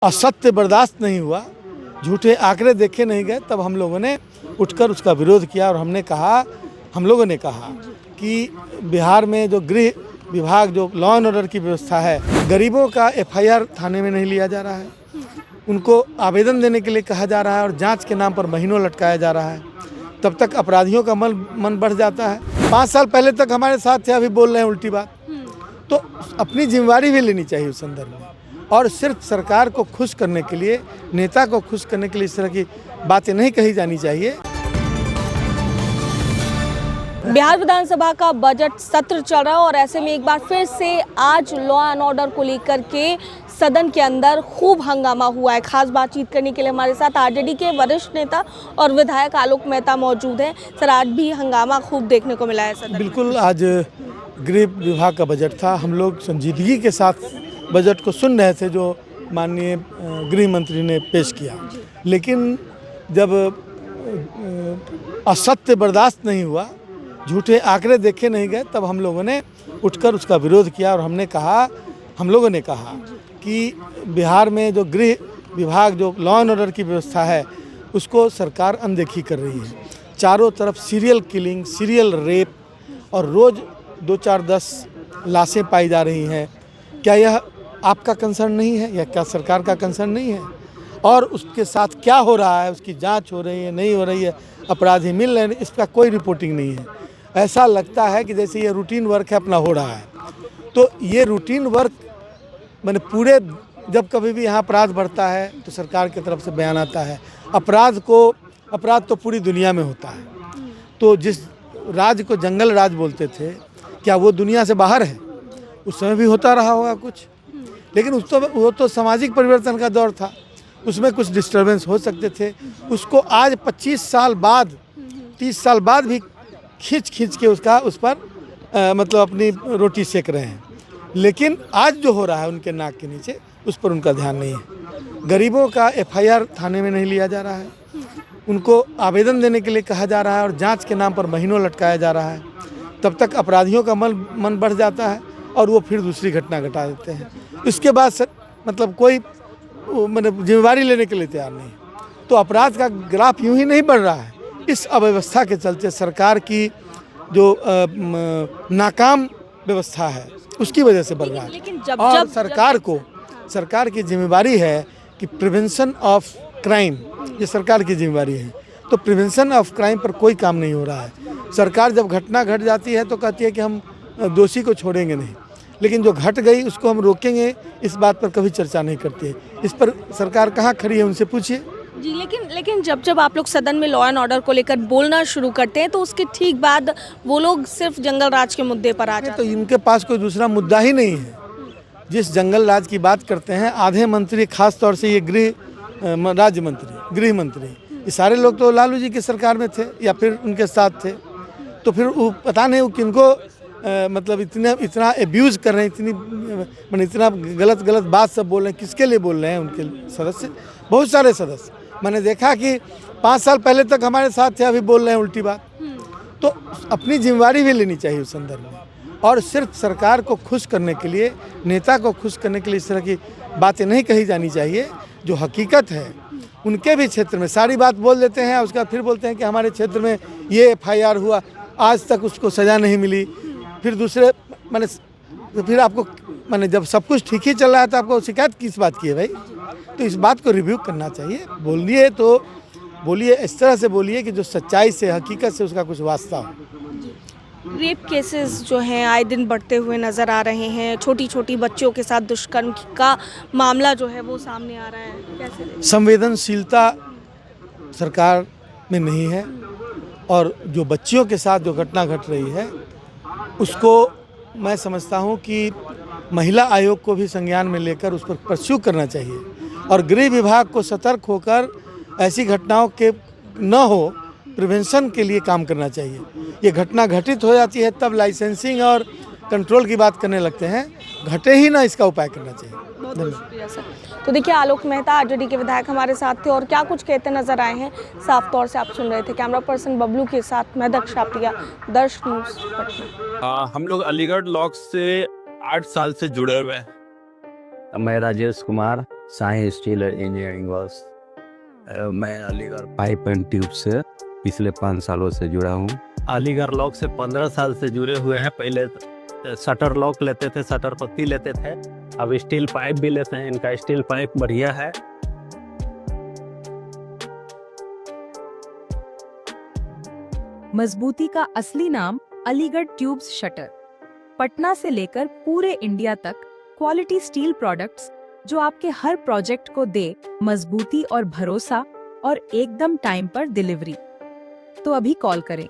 असत्य बर्दाश्त नहीं हुआ, झूठे आंकड़े देखे नहीं गए, तब हम लोगों ने उठकर उसका विरोध किया और हम लोगों ने कहा कि बिहार में जो गृह विभाग, जो लॉ एंड ऑर्डर की व्यवस्था है, गरीबों का एफआईआर थाने में नहीं लिया जा रहा है, उनको आवेदन देने के लिए कहा जा रहा है और जांच के नाम पर महीनों लटकाया जा रहा है, तब तक अपराधियों का मन बढ़ जाता है। 5 साल पहले तक हमारे साथ थे, अभी बोल रहे हैं उल्टी बात। तो अपनी जिम्मेवारी भी लेनी चाहिए उस संदर्भ में, और सिर्फ सरकार को खुश करने के लिए, नेता को खुश करने के लिए इस तरह की बातें नहीं कही जानी चाहिए। बिहार विधानसभा का बजट सत्र चल रहा है और ऐसे में एक बार फिर से आज लॉ एंड ऑर्डर को लेकर के सदन के अंदर खूब हंगामा हुआ है। खास बातचीत करने के लिए हमारे साथ आरजेडी के वरिष्ठ नेता और विधायक आलोक मेहता मौजूद हैं। सर, आज भी हंगामा खूब देखने को मिला है सदन में। बिल्कुल, आज गृह विभाग का बजट था। हम लोग संजीदगी के साथ बजट को सुन रहे थे जो माननीय गृह मंत्री ने पेश किया, लेकिन जब असत्य बर्दाश्त नहीं हुआ, झूठे आंकड़े देखे नहीं गए, तब हम लोगों ने उठकर उसका विरोध किया और हम लोगों ने कहा कि बिहार में जो गृह विभाग, जो लॉ एंड ऑर्डर की व्यवस्था है, उसको सरकार अनदेखी कर रही है। चारों तरफ सीरियल किलिंग, सीरियल रेप और रोज़ 2-4-10 लाशें पाई जा रही हैं। क्या यह आपका कंसर्न नहीं है, या क्या सरकार का कंसर्न नहीं है? और उसके साथ क्या हो रहा है, उसकी जांच हो रही है, नहीं हो रही है, अपराधी मिल रहे हैं, इसका कोई रिपोर्टिंग नहीं है। ऐसा लगता है कि जैसे ये रूटीन वर्क है अपना हो रहा है। तो ये रूटीन वर्क मैंने पूरे, जब कभी भी यहाँ अपराध बढ़ता है तो सरकार की तरफ से बयान आता है। अपराध तो पूरी दुनिया में होता है। तो जिस राज्य को जंगल राज बोलते थे, क्या वो दुनिया से बाहर है? उस समय भी होता रहा होगा कुछ, लेकिन वो तो सामाजिक परिवर्तन का दौर था, उसमें कुछ डिस्टर्बेंस हो सकते थे। उसको आज 25 साल बाद, 30 साल बाद भी खींच के उस पर मतलब अपनी रोटी सेक रहे हैं। लेकिन आज जो हो रहा है उनके नाक के नीचे, उस पर उनका ध्यान नहीं है। गरीबों का एफआईआर थाने में नहीं लिया जा रहा है, उनको आवेदन देने के लिए कहा जा रहा है और जांच के नाम पर महीनों लटकाया जा रहा है, तब तक अपराधियों का मन बढ़ जाता है और वो फिर दूसरी घटना घटा देते हैं। इसके बाद मतलब कोई मतलब जिम्मेवारी लेने के लिए तैयार नहीं। तो अपराध का ग्राफ यूं ही नहीं बढ़ रहा है, इस अव्यवस्था के चलते सरकार की जो नाकाम व्यवस्था है उसकी वजह से बढ़ रहा है। और सरकार की जिम्मेवारी है कि प्रिवेंशन ऑफ क्राइम, ये सरकार की जिम्मेवारी है। तो प्रिवेंशन ऑफ क्राइम पर कोई काम नहीं हो रहा है। सरकार जब घटना घट जाती है तो कहती है कि हम दोषी को छोड़ेंगे नहीं, लेकिन जो घट गई उसको हम रोकेंगे, इस बात पर कभी चर्चा नहीं करती है। इस पर सरकार कहाँ खड़ी है, उनसे पूछिए जी। लेकिन जब आप लोग सदन में लॉ एंड ऑर्डर को लेकर बोलना शुरू करते हैं तो उसके ठीक बाद वो लोग सिर्फ जंगल राज के मुद्दे पर आ जाते हैं। तो इनके पास कोई दूसरा मुद्दा ही नहीं है। जिस जंगल राज की बात करते हैं, आधे मंत्री, खास तौर से ये राज्य मंत्री, गृह मंत्री, ये सारे लोग तो लालू जी की सरकार में थे या फिर उनके साथ थे। तो फिर वो पता नहीं वो किनको मतलब इतना एब्यूज़ कर रहे हैं, इतना गलत बात सब बोल रहे हैं, किसके लिए बोल रहे हैं? उनके सदस्य, बहुत सारे सदस्य मैंने देखा कि 5 साल पहले तक हमारे साथ थे, अभी बोल रहे हैं उल्टी बात। तो अपनी जिम्मेवारी भी लेनी चाहिए उस संदर्भ में, और सिर्फ सरकार को खुश करने के लिए, नेता को खुश करने के लिए इस तरह की बातें नहीं कही जानी चाहिए। जो हकीकत है उनके भी क्षेत्र में सारी बात बोल देते हैं, उसके बाद फिर बोलते हैं कि हमारे क्षेत्र में ये एफआईआर हुआ, आज तक उसको सज़ा नहीं मिली। फिर दूसरे फिर आपको जब सब कुछ ठीक ही चल रहा है तो आपको शिकायत किस बात की है भाई? तो इस बात को रिव्यू करना चाहिए। बोलिए तो बोलिए, इस तरह से बोलिए कि जो सच्चाई से, हकीकत से उसका कुछ वास्ता हो। रेप केसेस जो हैं आए दिन बढ़ते हुए नज़र आ रहे हैं। छोटी छोटी बच्चियों के साथ दुष्कर्म का मामला जो है वो सामने आ रहा है। कैसे संवेदनशीलता सरकार में नहीं है, और जो बच्चियों के साथ जो घटना घट रही है उसको मैं समझता हूँ कि महिला आयोग को भी संज्ञान में लेकर उस पर परस्यू करना चाहिए, और गृह विभाग को सतर्क होकर ऐसी घटनाओं के न हो, प्रिवेंशन के लिए काम करना चाहिए। ये घटना घटित हो जाती है तब लाइसेंसिंग और कंट्रोल की बात करने लगते हैं, घटे ही ना, इसका उपाय करना चाहिए। बहुत शुक्रिया सर। तो देखिए, आलोक मेहता आरजेडी के विधायक हमारे साथ थे और क्या कुछ कहते नजर आए हैं साफ तौर से आप सुन रहे थे। कैमरा पर्सन बबलू के साथ मैं दक्षा प्रिया, दर्श न्यूज़ पटना। हम लोग अलीगढ़ लॉ से 8 साल से जुड़े हुए हैं। मैं Rajesh Kumar Sai steel engineering works. मैं अलीगढ़ पाइप एंड ट्यूब से पिछले 5 सालों से जुड़ा हूँ। अलीगढ़ लॉक से 15 साल से जुड़े हुए हैं। पहले शटर लॉक लेते थे, शटर पत्ती लेते थे, अब स्टील पाइप भी लेते हैं। इनका स्टील पाइप बढ़िया है। मजबूती का असली नाम अलीगढ़ ट्यूब्स शटर। पटना से लेकर पूरे इंडिया तक क्वालिटी स्टील प्रोडक्ट्स जो आपके हर प्रोजेक्ट को दे मजबूती और भरोसा और एकदम टाइम पर डिलीवरी। तो अभी कॉल करें